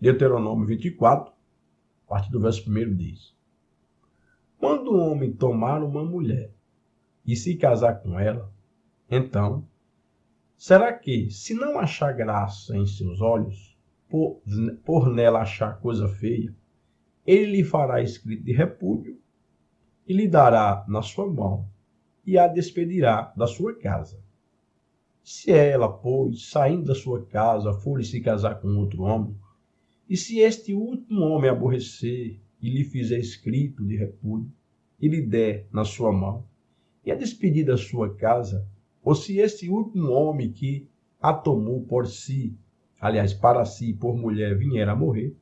Deuteronômio 24, a partir do verso 1 diz: quando o homem tomar uma mulher e se casar com ela, então, será que, se não achar graça em seus olhos, por nela achar coisa feia, ele lhe fará escrito de repúdio e lhe dará na sua mão e a despedirá da sua casa. Se ela, pois, saindo da sua casa, for se casar com outro homem, e se este último homem aborrecer e lhe fizer escrito de repúdio, e lhe der na sua mão, e a despedir da sua casa, ou se este último homem que a tomou por si, aliás, para si, por mulher, vier a morrer,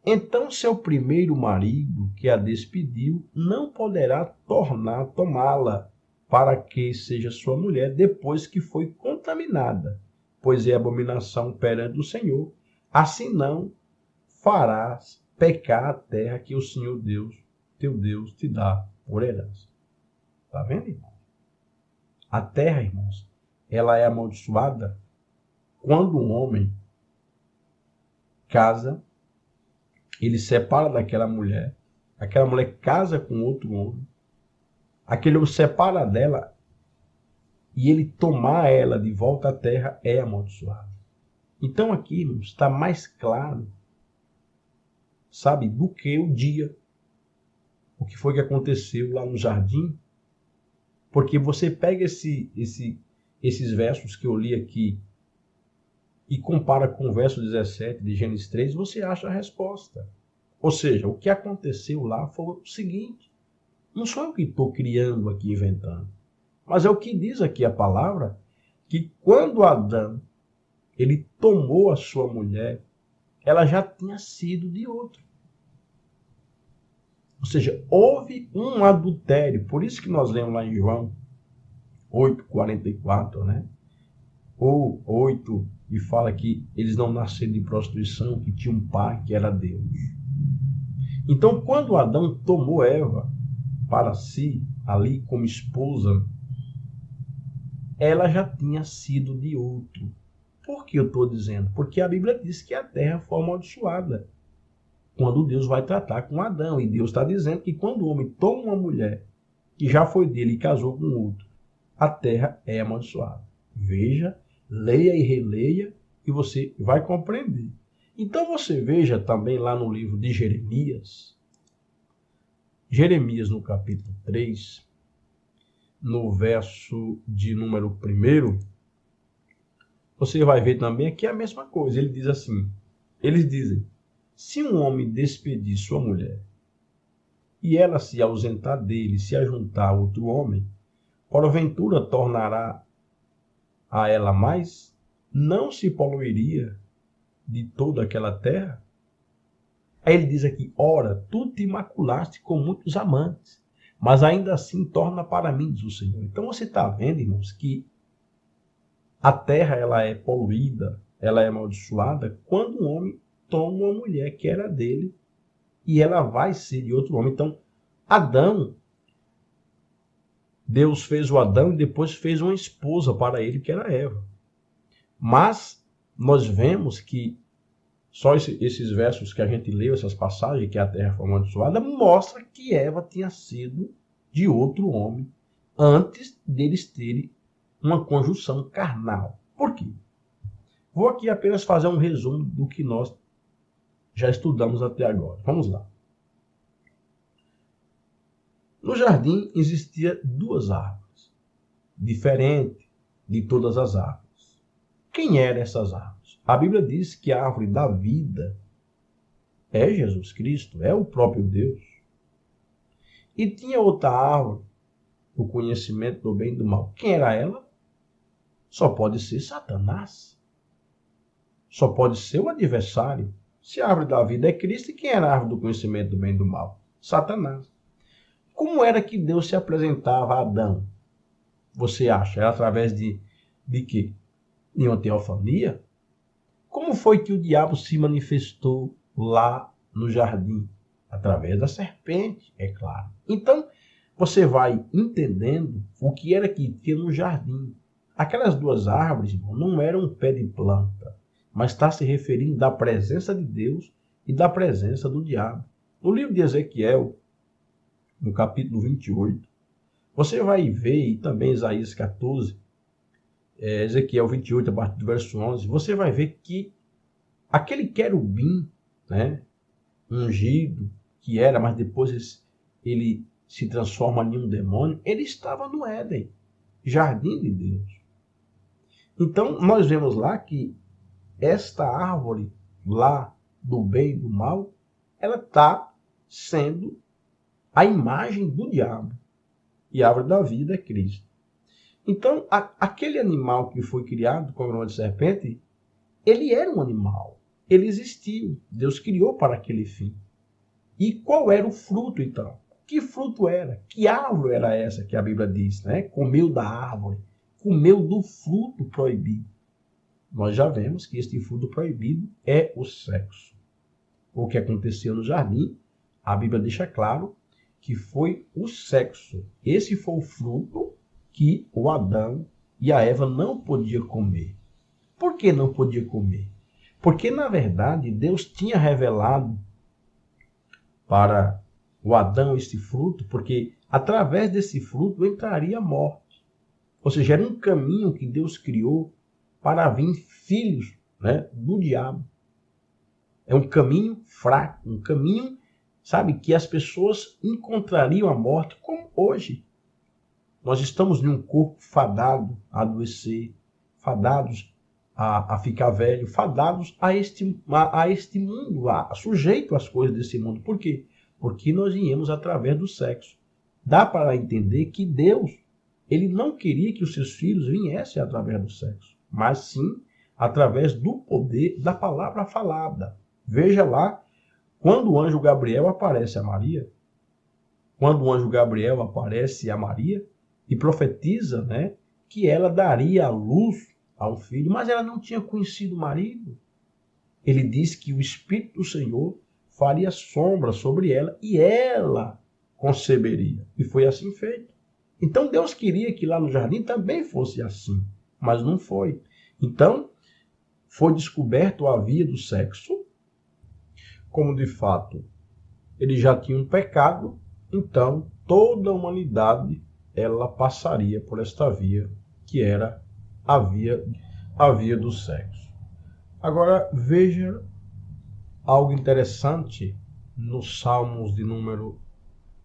então seu primeiro marido, que a despediu, não poderá tornar a tomá-la, para que seja sua mulher, depois que foi contaminada, pois é abominação perante o Senhor. Assim não farás pecar a terra que o Senhor Deus, teu Deus, te dá por herança. Está vendo, irmão? A terra, irmãos, ela é amaldiçoada quando um homem casa, ele separa daquela mulher, aquela mulher casa com outro homem, aquele homem separa dela e ele tomar ela de volta à terra é amaldiçoado. Então aqui, irmãos, está mais claro, sabe, do que o dia, o que foi que aconteceu lá no jardim, porque você pega esses versos que eu li aqui e compara com o verso 17 de Gênesis 3, você acha a resposta. Ou seja, o que aconteceu lá foi o seguinte: não sou eu que estou criando aqui, inventando, mas é o que diz aqui a palavra, que quando Adão ele tomou a sua mulher, ela já tinha sido de outro. Ou seja, houve um adultério. Por isso que nós lemos lá em João 8,44, né? Ou 8, e fala que eles não nasceram de prostituição, que tinha um pai que era Deus. Então, quando Adão tomou Eva para si, ali como esposa, ela já tinha sido de outro. Por que eu estou dizendo? Porque a Bíblia diz que a terra foi amaldiçoada quando Deus vai tratar com Adão. E Deus está dizendo que quando o homem toma uma mulher que já foi dele e casou com outro, a terra é amaldiçoada. Veja, leia e releia e você vai compreender. Então você veja também lá no livro de Jeremias, no capítulo 3, no verso de número 1, você vai ver também que é a mesma coisa. Ele diz assim, eles dizem: se um homem despedir sua mulher e ela se ausentar dele, se ajuntar a outro homem, porventura tornará a ela mais? Não se poluiria de toda aquela terra? Aí ele diz aqui: ora, tu te maculaste com muitos amantes, mas ainda assim torna para mim, diz o Senhor. Então você está vendo, irmãos, que a terra ela é poluída, ela é amaldiçoada quando um homem toma uma mulher que era dele e ela vai ser de outro homem. Então, Adão, Deus fez o Adão e depois fez uma esposa para ele, que era Eva. Mas nós vemos que só esses versos que a gente leu, essas passagens, que a terra foi amaldiçoada, mostra que Eva tinha sido de outro homem antes deles terem uma conjunção carnal. Por quê? Vou aqui apenas fazer um resumo do que nós já estudamos até agora. Vamos lá. No jardim existia duas árvores, diferentes de todas as árvores. Quem eram essas árvores? A Bíblia diz que a árvore da vida é Jesus Cristo, é o próprio Deus. E tinha outra árvore, o conhecimento do bem e do mal. Quem era ela? Só pode ser Satanás. Só pode ser o adversário. Se a árvore da vida é Cristo, e quem era a árvore do conhecimento do bem e do mal? Satanás. Como era que Deus se apresentava a Adão? Você acha? Era através de quê? De uma teofania? Como foi que o diabo se manifestou lá no jardim? Através da serpente, é claro. Então, você vai entendendo o que era que tinha no jardim. Aquelas duas árvores, irmão, não eram um pé de planta. mas está se referindo da presença de Deus e da presença do diabo. No livro de Ezequiel, no capítulo 28, você vai ver, e também Isaías 14, Ezequiel 28, a partir do verso 11, você vai ver que aquele querubim, né, ungido, que era, mas depois ele se transforma em um demônio, ele estava no Éden, jardim de Deus. Então, nós vemos lá que esta árvore lá do bem e do mal, ela está sendo a imagem do diabo. E a árvore da vida é Cristo. Então, aquele animal que foi criado com a grama de serpente, ele era um animal. Ele existiu. Deus criou para aquele fim. E qual era o fruto, então? Que fruto era? Que árvore era essa que a Bíblia diz, né? Comeu da árvore. Comeu do fruto proibido. Nós já vemos que este fruto proibido é o sexo. O que aconteceu no jardim, a Bíblia deixa claro que foi o sexo. Esse foi o fruto que o Adão e a Eva não podiam comer. Por que não podia comer? Porque, na verdade, Deus tinha revelado para o Adão este fruto, porque através desse fruto entraria a morte. Ou seja, era um caminho que Deus criou para vir filhos, né, do diabo. É um caminho fraco, um caminho, sabe, que as pessoas encontrariam a morte, como hoje. Nós estamos em um corpo fadado a adoecer, fadados a ficar velho, fadados a este mundo, sujeito às coisas desse mundo. Por quê? Porque nós viemos através do sexo. Dá para entender que Deus, ele não queria que os seus filhos viessem através do sexo, mas sim através do poder da palavra falada. Veja lá, quando o anjo Gabriel aparece a Maria, e profetiza, né, que ela daria a luz a um filho, mas ela não tinha conhecido o marido. Ele diz que o Espírito do Senhor faria sombra sobre ela e ela conceberia. E foi assim feito. Então Deus queria que lá no jardim também fosse assim, mas não foi. Então foi descoberto a via do sexo, como de fato ele já tinha um pecado, então toda a humanidade ela passaria por esta via, que era a via do sexo. Agora veja algo interessante nos Salmos de número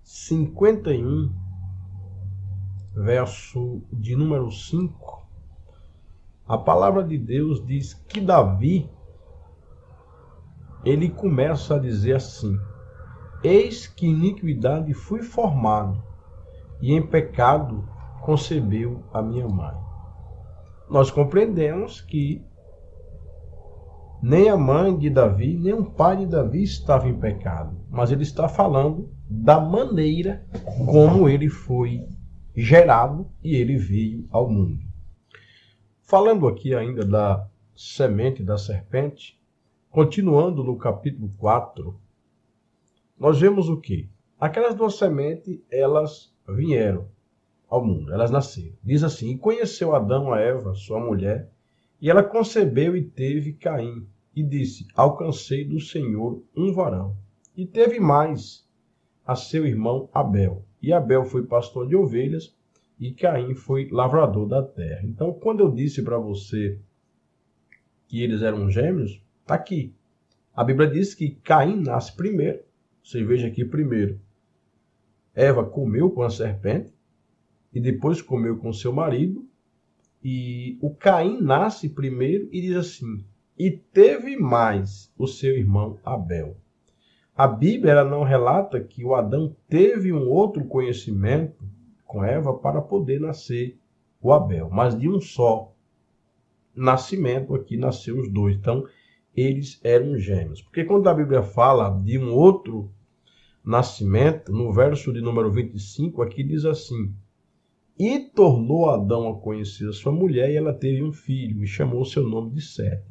51, verso de número 5. A palavra de Deus diz que Davi, ele começa a dizer assim: eis que iniquidade fui formado, e em pecado concebeu a minha mãe. Nós compreendemos que nem a mãe de Davi, nem o pai de Davi estava em pecado, mas ele está falando da maneira como ele foi gerado e ele veio ao mundo. Falando aqui ainda da semente da serpente, continuando no capítulo 4, nós vemos o quê? Aquelas duas sementes, elas vieram ao mundo, elas nasceram. Diz assim: e conheceu Adão a Eva, sua mulher, e ela concebeu e teve Caim, e disse: alcancei do Senhor um varão. E teve mais a seu irmão Abel. E Abel foi pastor de ovelhas, e Caim foi lavrador da terra. Então, quando eu disse para você que eles eram gêmeos, está aqui. A Bíblia diz que Caim nasce primeiro. Você veja aqui primeiro. Eva comeu com a serpente, e depois comeu com seu marido, e o Caim nasce primeiro e diz assim: e teve mais o seu irmão Abel. A Bíblia ela não relata que o Adão teve um outro conhecimento com Eva para poder nascer o Abel, mas de um só nascimento aqui nasceu os dois. Então, eles eram gêmeos. Porque quando a Bíblia fala de um outro nascimento, no verso de número 25, aqui diz assim: e tornou Adão a conhecer a sua mulher, e ela teve um filho, e chamou seu nome de Sete.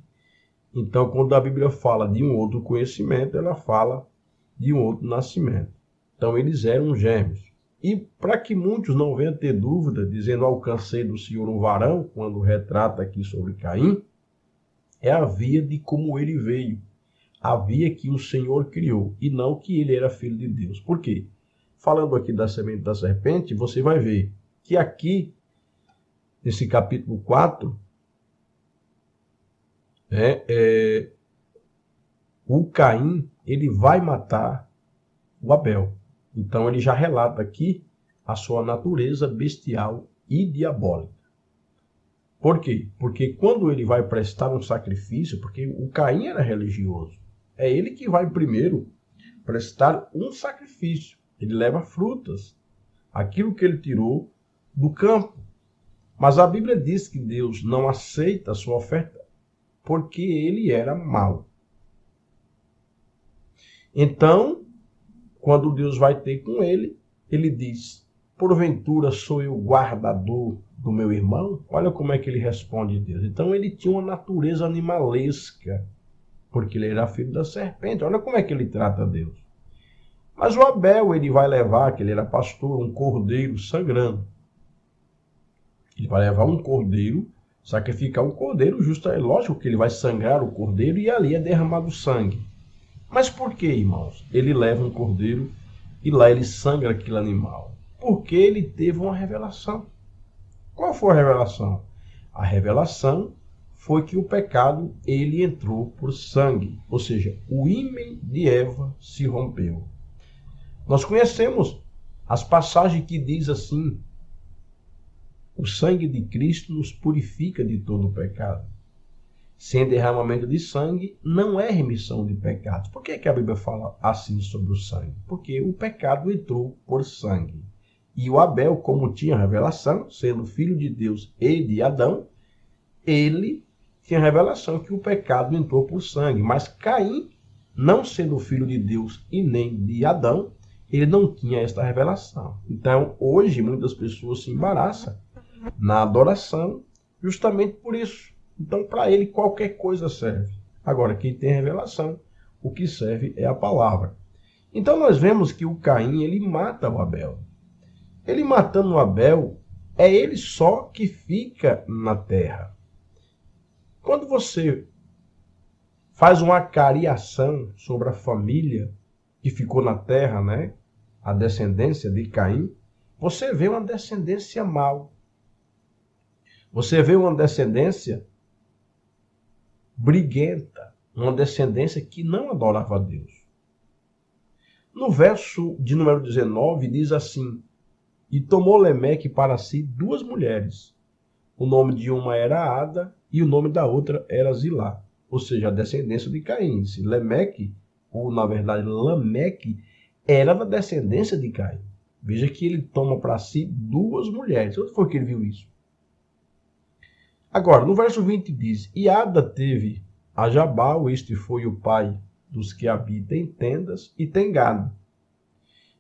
Então, quando a Bíblia fala de um outro conhecimento, ela fala de um outro nascimento. Então, eles eram gêmeos. E para que muitos não venham ter dúvida, dizendo alcancei do Senhor um varão, quando retrata aqui sobre Caim, é a via de como ele veio, a via que o Senhor criou, e não que ele era filho de Deus. Por quê? Falando aqui da semente da serpente, você vai ver que aqui, nesse capítulo 4, o Caim, ele vai matar o Abel. Então ele já relata aqui a sua natureza bestial e diabólica. Por quê? Porque quando ele vai prestar um sacrifício, porque o Caim era religioso, é ele que vai primeiro prestar um sacrifício. Ele leva frutas, aquilo que ele tirou do campo. Mas a Bíblia diz que Deus não aceita a sua oferta porque ele era mau. Então, quando Deus vai ter com ele, ele diz: porventura sou eu guardador do meu irmão? Olha como é que ele responde a Deus. Então ele tinha uma natureza animalesca, porque ele era filho da serpente. Olha como é que ele trata Deus. Mas o Abel, ele vai levar, que ele era pastor, um cordeiro sangrando. Ele vai levar um cordeiro, sacrificar um cordeiro, justo, é lógico que ele vai sangrar o cordeiro e ali é derramado sangue. Mas por que, irmãos? Ele leva um cordeiro e lá ele sangra aquele animal. Porque ele teve uma revelação. Qual foi a revelação? A revelação foi que o pecado, ele entrou por sangue. Ou seja, o ímen de Eva se rompeu. Nós conhecemos as passagens que diz assim: o sangue de Cristo nos purifica de todo o pecado. Sem derramamento de sangue, não é remissão de pecados. Por que a Bíblia fala assim sobre o sangue? Porque o pecado entrou por sangue. E o Abel, como tinha revelação, sendo filho de Deus e de Adão, ele tinha revelação que o pecado entrou por sangue. Mas Caim, não sendo filho de Deus e nem de Adão, ele não tinha esta revelação. Então, hoje, muitas pessoas se embaraçam na adoração justamente por isso. Então, para ele, qualquer coisa serve. Agora, quem tem revelação, o que serve é a palavra. Então, nós vemos que o Caim, ele mata o Abel. Ele matando o Abel, é ele só que fica na terra. Quando você faz uma cariação sobre a família que ficou na terra, né? A descendência de Caim, você vê uma descendência mal. Você vê uma descendência briguenta, uma descendência que não adorava a Deus. No verso de número 19 diz assim: e tomou Lemeque para si 2 mulheres. O nome de uma era Ada e o nome da outra era Zilá. Ou seja, a descendência de Caim. Lemeque, ou na verdade Lameque, era da descendência de Caim. Veja que ele toma para si 2 mulheres. Onde foi que ele viu isso? Agora, no verso 20 diz: e Ada teve a Jabal, este foi o pai dos que habitam em tendas e tem gado.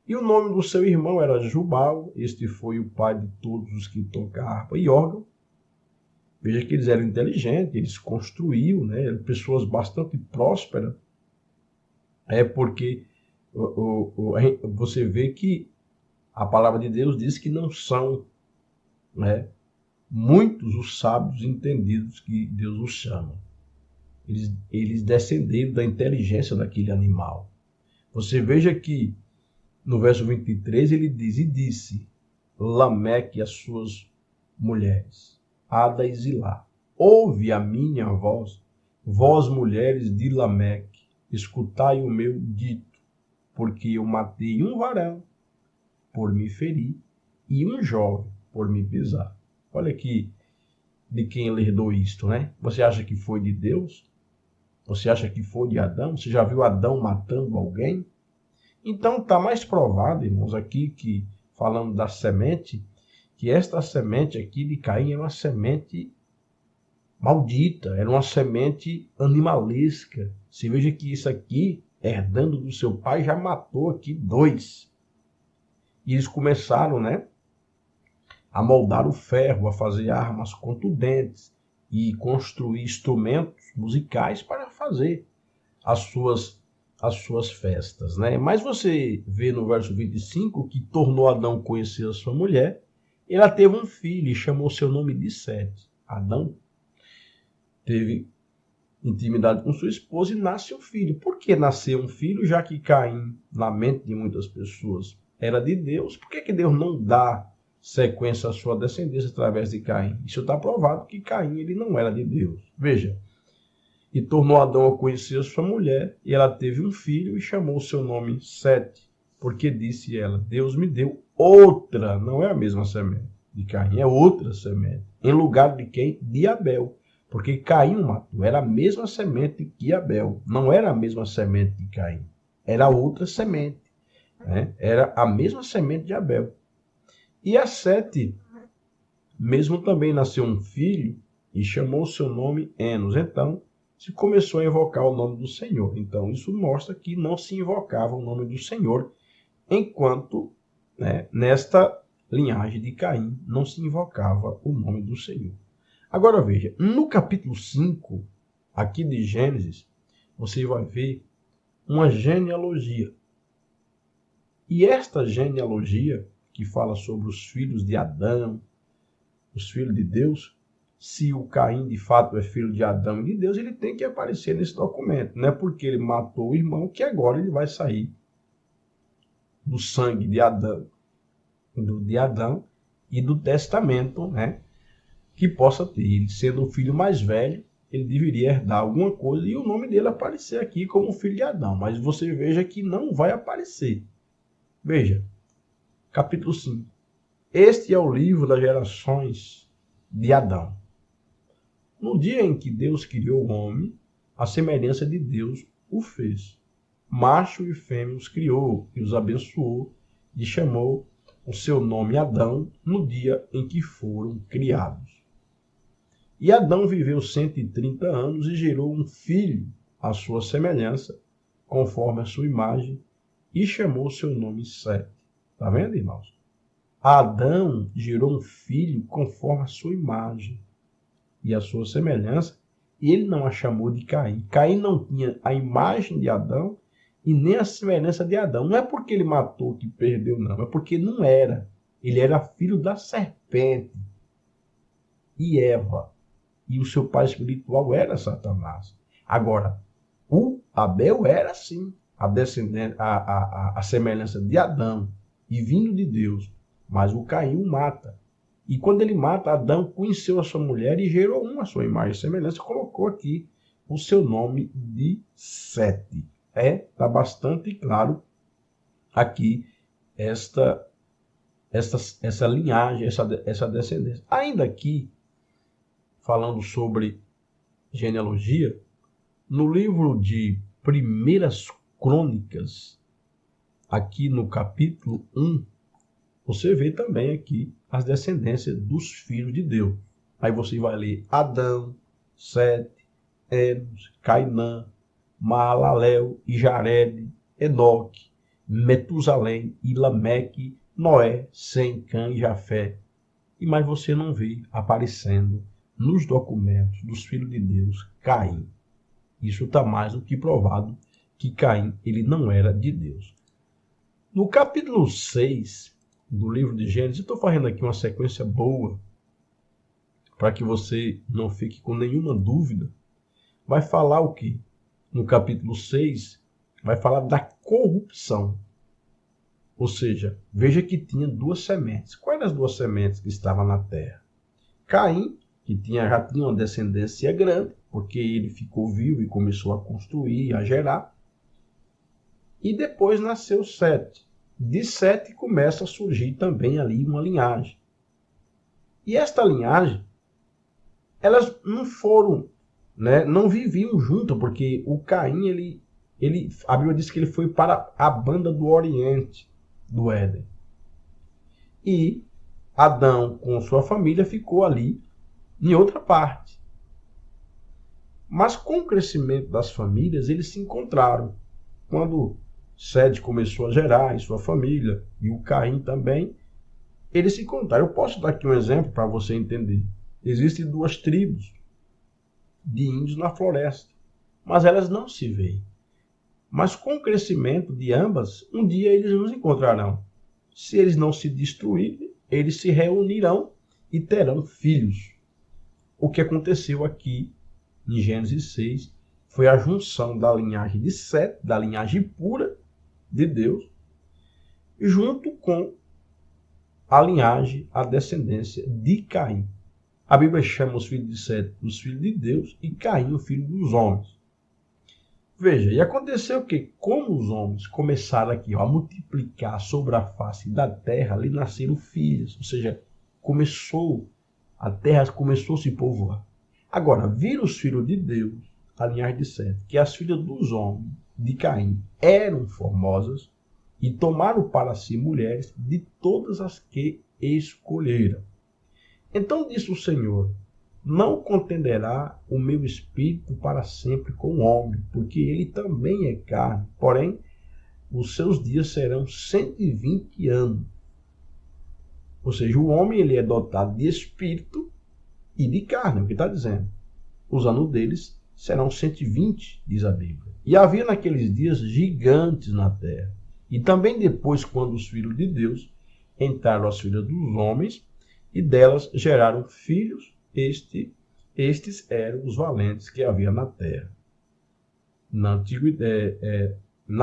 E o nome do seu irmão era Jubal, este foi o pai de todos os que tocam harpa e órgão. Veja que eles eram inteligentes, eles construíam, né? Eram pessoas bastante prósperas. Porque você vê que a palavra de Deus diz que não são, né, muitos os sábios entendidos que Deus os chama. Eles descenderam da inteligência daquele animal. Você veja que no verso 23 ele diz: e disse Lameque às suas mulheres, Ada e Zilá: ouve a minha voz, vós mulheres de Lameque, escutai o meu dito, porque eu matei um varão por me ferir e um jovem por me pisar. Olha aqui de quem ele herdou isto, né? Você acha que foi de Deus? Você acha que foi de Adão? Você já viu Adão matando alguém? Então está mais provado, irmãos, aqui que, falando da semente, que esta semente aqui de Caim é uma semente maldita, era uma semente animalesca. Você veja que isso aqui, herdando do seu pai, já matou aqui 2. E eles começaram, né, a moldar o ferro, a fazer armas contundentes e construir instrumentos musicais para fazer as suas festas, né? Mas você vê no verso 25 que tornou Adão conhecer a sua mulher, ela teve um filho e chamou seu nome de Sete. Adão teve intimidade com sua esposa e nasce um filho. Por que nasceu um filho, já que Caim, na mente de muitas pessoas, era de Deus? Por que Deus não dá sequência à sua descendência através de Caim? Isso está provado que Caim ele não era de Deus. Veja, e tornou Adão a conhecer sua mulher, e ela teve um filho e chamou o seu nome Sete, porque disse ela, Deus me deu outra, não é a mesma semente de Caim, é outra semente, em lugar de quem? De Abel. Porque Caim o matou, era a mesma semente que Abel, não era a mesma semente de Caim, era outra semente, né? Era a mesma semente de Abel. E a Sete mesmo também nasceu um filho e chamou seu nome Enos. Então, se começou a invocar o nome do Senhor. Então, isso mostra que não se invocava o nome do Senhor, enquanto, né, nesta linhagem de Caim não se invocava o nome do Senhor. Agora veja, no capítulo 5, aqui de Gênesis, você vai ver uma genealogia. E esta genealogia, que fala sobre os filhos de Adão, os filhos de Deus, se o Caim de fato é filho de Adão e de Deus, ele tem que aparecer nesse documento. Não é porque ele matou o irmão que agora ele vai sair do sangue de Adão e do testamento, né, que possa ter. Ele sendo o filho mais velho, ele deveria herdar alguma coisa e o nome dele aparecer aqui como filho de Adão. Mas você veja que não vai aparecer. Veja, capítulo 5. Este é o livro das gerações de Adão. No dia em que Deus criou o homem, a semelhança de Deus o fez. Macho e fêmea os criou e os abençoou e chamou o seu nome Adão no dia em que foram criados. E Adão viveu 130 anos e gerou um filho à sua semelhança, conforme a sua imagem, e chamou seu nome Sete. Está vendo, irmãos? Adão gerou um filho conforme a sua imagem e a sua semelhança, e ele não a chamou de Caim. Caim não tinha a imagem de Adão e nem a semelhança de Adão. Não é porque ele matou que perdeu, não. É porque não era. Ele era filho da serpente e Eva. E o seu pai espiritual era Satanás. Agora, o Abel era sim a semelhança de Adão e vindo de Deus. Mas o Caim o mata. E quando ele mata, Adão conheceu a sua mulher e gerou uma sua imagem e semelhança, colocou aqui o seu nome de Sete. Está bastante claro aqui essa linhagem, essa descendência. Ainda aqui, falando sobre genealogia, no livro de Primeiras Crônicas, aqui no capítulo 1, você vê também aqui as descendências dos filhos de Deus. Aí você vai ler Adão, Sete, Enos, Cainã, Maalalel, Jared, Enoque, Metusalém, Lameque, Noé, Sem, Cã e Jafé. E mais você não vê aparecendo nos documentos dos filhos de Deus Caim. Isso está mais do que provado que Caim ele não era de Deus. No capítulo 6 do livro de Gênesis, estou fazendo aqui uma sequência boa para que você não fique com nenhuma dúvida. Vai falar o quê? No capítulo 6, vai falar da corrupção. Ou seja, veja que tinha duas sementes. Quais as duas sementes que estavam na terra? Caim, que já tinha uma descendência grande, porque ele ficou vivo e começou a construir, a gerar. E depois nasceu Sete. De Sete começa a surgir também ali uma linhagem. E esta linhagem, elas não foram, né, não viviam junto, porque o Caim, a Bíblia diz que ele foi para a banda do Oriente do Éden. E Adão, com sua família, ficou ali em outra parte. Mas com o crescimento das famílias, eles se encontraram. Quando Sete começou a gerar em sua família, e o Caim também, eles se encontraram. Eu posso dar aqui um exemplo para você entender. Existem duas tribos de índios na floresta, mas elas não se veem. Mas com o crescimento de ambas, um dia eles nos encontrarão. Se eles não se destruírem, eles se reunirão e terão filhos. O que aconteceu aqui em Gênesis 6, foi a junção da linhagem de Sete, da linhagem pura de Deus, junto com a linhagem, a descendência de Caim. A Bíblia chama os filhos de Sete os filhos de Deus e Caim o filho dos homens. Veja, e aconteceu que, como os homens começaram aqui a multiplicar sobre a face da terra, ali nasceram filhos, ou seja, a terra começou a se povoar. Agora, viram os filhos de Deus, a linhagem de Sete, que as filhas dos homens, de Caim, eram formosas, e tomaram para si mulheres de todas as que escolheram. Então disse o Senhor: não contenderá o meu espírito para sempre com o homem, porque ele também é carne, porém os seus dias serão 120 anos. Ou seja, o homem ele é dotado de espírito e de carne, é o que está dizendo. Os anos deles serão 120, diz a Bíblia. E havia naqueles dias gigantes na terra. E também depois, quando os filhos de Deus entraram as filhas dos homens, e delas geraram filhos, estes eram os valentes que havia na terra. Na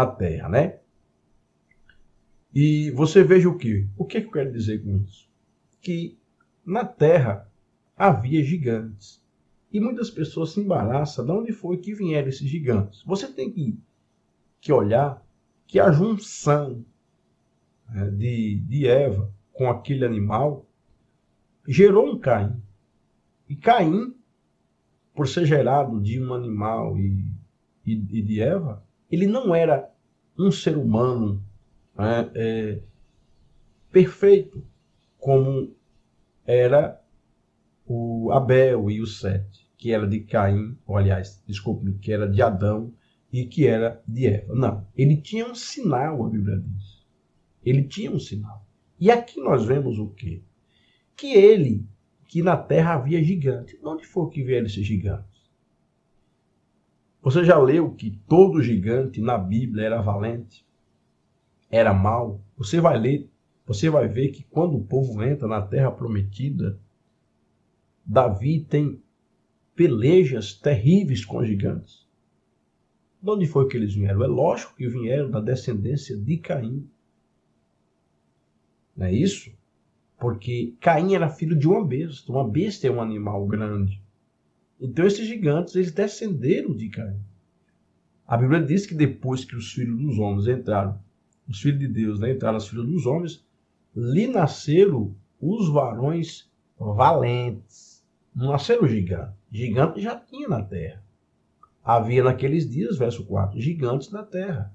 terra, né? E você veja o quê? O que eu quero dizer com isso? Que na terra havia gigantes. E muitas pessoas se embaraçam de onde foi que vieram esses gigantes. Você tem que olhar que a junção de Eva com aquele animal gerou um Caim. E Caim, por ser gerado de um animal e de Eva, ele não era um ser humano perfeito, como era o Abel e o Sete, que era de Caim, ou aliás, desculpe, que era de Adão e que era de Eva. Não, ele tinha um sinal, a Bíblia diz. Ele tinha um sinal. E aqui nós vemos o quê? Que na terra havia gigantes. De onde foi que vieram esses gigantes? Você já leu que todo gigante na Bíblia era valente? Era mau? Você vai ler, você vai ver que quando o povo entra na terra prometida, Davi tem pelejas terríveis com os gigantes. De onde foi que eles vieram? É lógico que vieram da descendência de Caim. Não é isso? Porque Caim era filho de uma besta. Uma besta é um animal grande. Então esses gigantes, eles descenderam de Caim. A Bíblia diz que depois que os filhos dos homens entraram, os filhos de Deus entraram as filhas dos homens, lhe nasceram os varões valentes. Não nasceram gigantes. Gigante já tinha na terra. Havia naqueles dias, verso 4, gigantes na terra.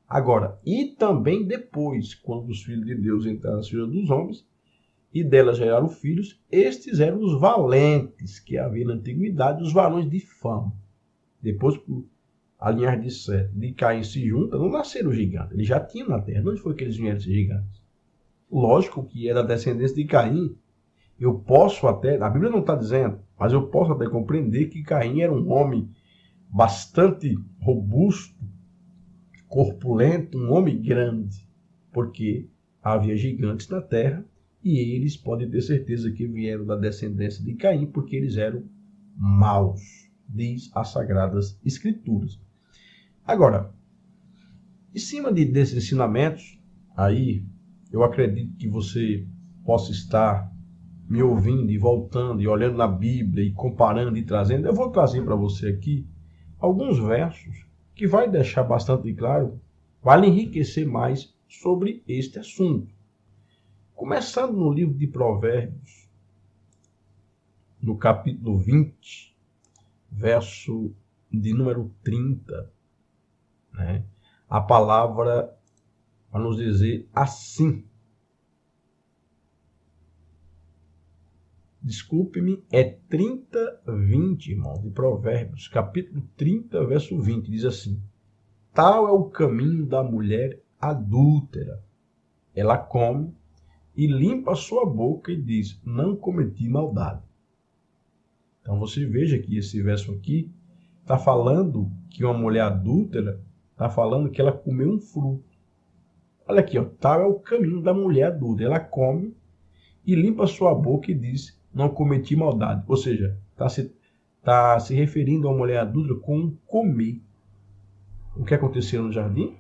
Agora, e também depois, quando os filhos de Deus entraram as filhas dos homens, e delas geraram filhos, estes eram os valentes que havia na antiguidade, os varões de fama. Depois, a linhagem de Sete, de Caim se junta, não nasceram gigantes, eles já tinham na terra. Onde foi que eles vieram ser gigantes? Lógico que era a descendência de Caim. Eu posso até, a Bíblia não está dizendo, mas eu posso até compreender que Caim era um homem bastante robusto, corpulento, um homem grande, porque havia gigantes na terra e eles podem ter certeza que vieram da descendência de Caim, porque eles eram maus, diz as Sagradas Escrituras. Agora, em cima desses ensinamentos, aí eu acredito que você possa estar me ouvindo e voltando e olhando na Bíblia e comparando e trazendo. Eu vou trazer para você aqui alguns versos que vai deixar bastante claro, vai enriquecer mais sobre este assunto. Começando no livro de Provérbios, no capítulo 20, verso de número 30, né? A palavra vai nos dizer assim. Desculpe-me, é 30, 20, irmão, de Provérbios, capítulo 30, verso 20, diz assim: tal é o caminho da mulher adúltera. Ela come e limpa a sua boca e diz: não cometi maldade. Então você veja que esse verso aqui está falando que uma mulher adúltera está falando que ela comeu um fruto. Olha aqui, ó, tal é o caminho da mulher adúltera. Ela come e limpa a sua boca e diz: não cometi maldade. Ou seja, está se referindo a uma mulher adúltera com comer. O que aconteceu no jardim?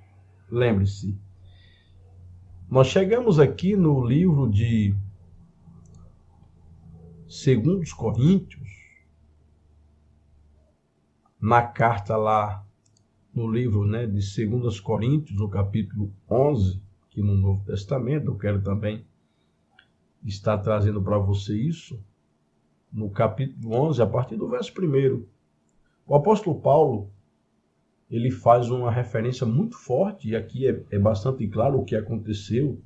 Lembre-se. Nós chegamos aqui no livro de 2 Coríntios, na carta lá, no livro, né, de 2 Coríntios, no capítulo 11, aqui no Novo Testamento. Eu quero também estar trazendo para você isso, no capítulo 11, a partir do verso 1. O apóstolo Paulo, ele faz uma referência muito forte, e aqui é bastante claro o que aconteceu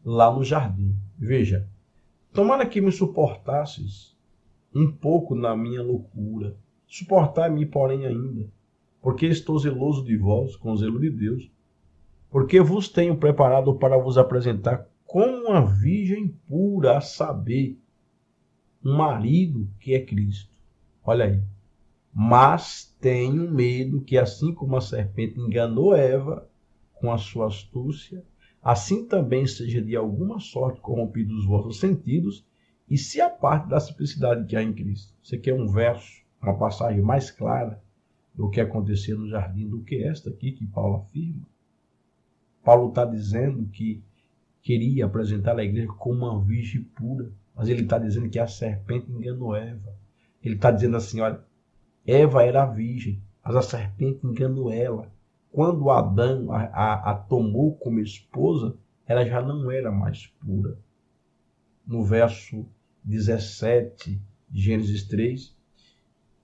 lá no jardim. Veja, tomara que me suportasses um pouco na minha loucura, suportai-me, porém, ainda, porque estou zeloso de vós, com zelo de Deus, porque vos tenho preparado para vos apresentar como uma virgem pura, a saber, um marido que é Cristo. Olha aí. Mas tenho medo que, assim como a serpente enganou Eva com a sua astúcia, assim também seja de alguma sorte corrompidos os vossos sentidos e se aparte da simplicidade que há em Cristo. Você quer um verso, uma passagem mais clara do que aconteceu no jardim do que esta aqui que Paulo afirma? Paulo está dizendo que queria apresentar a igreja como uma virgem pura, mas ele está dizendo que a serpente enganou Eva. Ele está dizendo assim, olha, Eva era virgem, mas a serpente enganou ela. Quando Adão a tomou como esposa, ela já não era mais pura. No verso 17 de Gênesis 3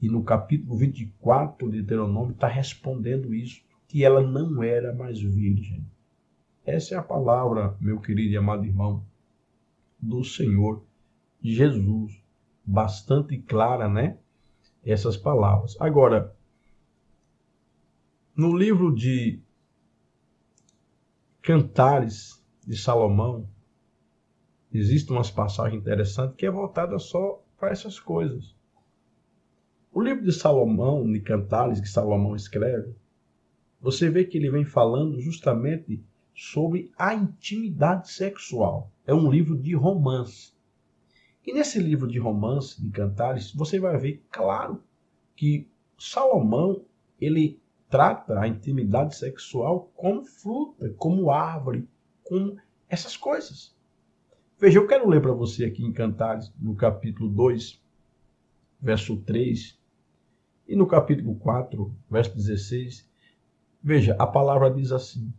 e no capítulo 24 de Deuteronômio está respondendo isso, que ela não era mais virgem. Essa é a palavra, meu querido e amado irmão, do Senhor Jesus. Bastante clara, né? Essas palavras. Agora, no livro de Cantares de Salomão, existe umas passagens interessantes que é voltada só para essas coisas. O livro de Salomão, de Cantares, que Salomão escreve, você vê que ele vem falando justamente sobre a intimidade sexual. É um livro de romance. E nesse livro de romance, de Cantares, você vai ver, claro, que Salomão, ele trata a intimidade sexual como fruta, como árvore, como essas coisas. Veja, eu quero ler para você aqui em Cantares, no capítulo 2, verso 3, e no capítulo 4, verso 16. Veja, a palavra diz assim: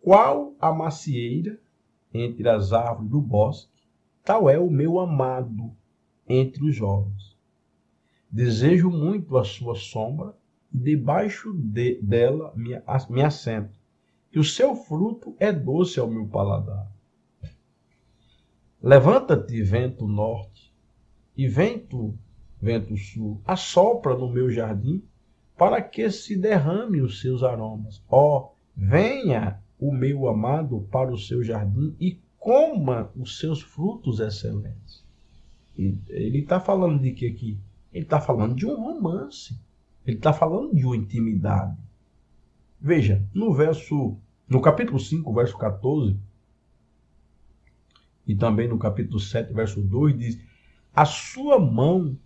qual a macieira entre as árvores do bosque, tal é o meu amado entre os jovens. Desejo muito a sua sombra, e debaixo dela me assento, e o seu fruto é doce ao meu paladar. Levanta-te, vento norte, e vento sul, assopra no meu jardim, para que se derrame os seus aromas. Ó, venha o meu amado para o seu jardim e coma os seus frutos excelentes. E ele está falando de que aqui? Ele está falando de um romance. Ele está falando de uma intimidade. Veja, no capítulo 5, verso 14, e também no capítulo 7, verso 2, diz: a sua mão,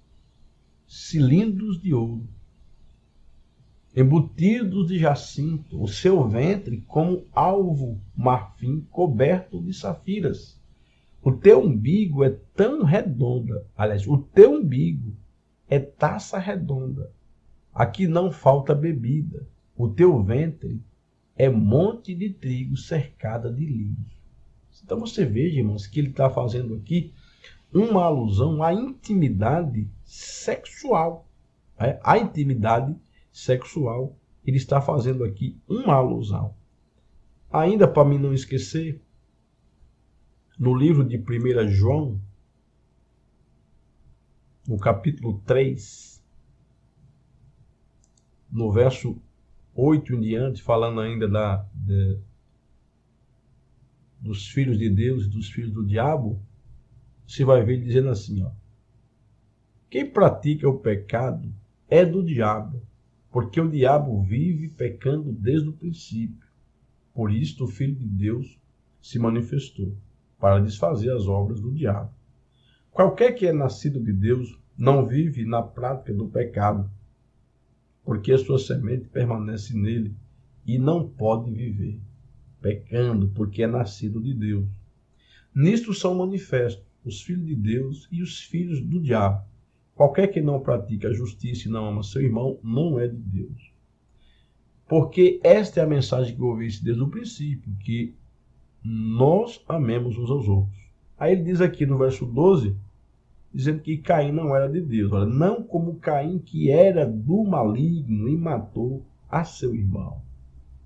cilindros de ouro, embutidos de jacinto, o seu ventre como alvo marfim coberto de safiras. O teu umbigo é tão redonda, aliás, o teu umbigo é taça redonda. Aqui não falta bebida. O teu ventre é monte de trigo cercada de lírios. Então você veja, irmãos, que ele está fazendo aqui uma alusão à intimidade sexual. A intimidade sexual, ele está fazendo aqui uma alusão. Ainda para mim não esquecer, no livro de 1 João, no capítulo 3, no verso 8 em diante, falando ainda dos filhos de Deus e dos filhos do diabo, você vai ver dizendo assim, ó: quem pratica o pecado é do diabo, porque o diabo vive pecando desde o princípio. Por isso o Filho de Deus se manifestou, para desfazer as obras do diabo. Qualquer que é nascido de Deus não vive na prática do pecado, porque a sua semente permanece nele e não pode viver pecando, porque é nascido de Deus. Nisto são manifestos os filhos de Deus e os filhos do diabo. Qualquer que não pratica a justiça e não ama seu irmão, não é de Deus. Porque esta é a mensagem que eu ouvi desde o princípio, que nós amemos uns aos outros. Aí ele diz aqui no verso 12, dizendo que Caim não era de Deus. Olha, não como Caim, que era do maligno e matou a seu irmão.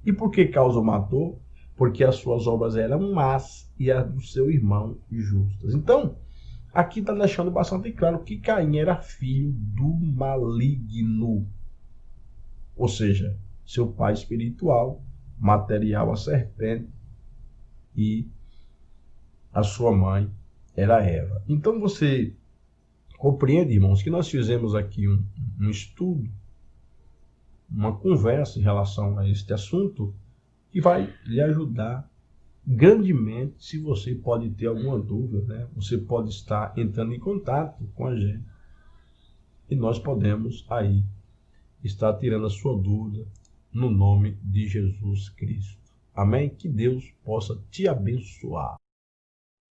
E por que causa o matou? Porque as suas obras eram más e as do seu irmão justas. Então, aqui está deixando bastante claro que Caim era filho do maligno. Ou seja, seu pai espiritual, material, a serpente, e a sua mãe era Eva. Então você compreende, irmãos, que nós fizemos aqui um estudo, uma conversa em relação a este assunto, que vai lhe ajudar grandemente. Se você pode ter alguma dúvida, né? Você pode estar entrando em contato com a gente e nós podemos aí estar tirando a sua dúvida no nome de Jesus Cristo. Amém? Que Deus possa te abençoar.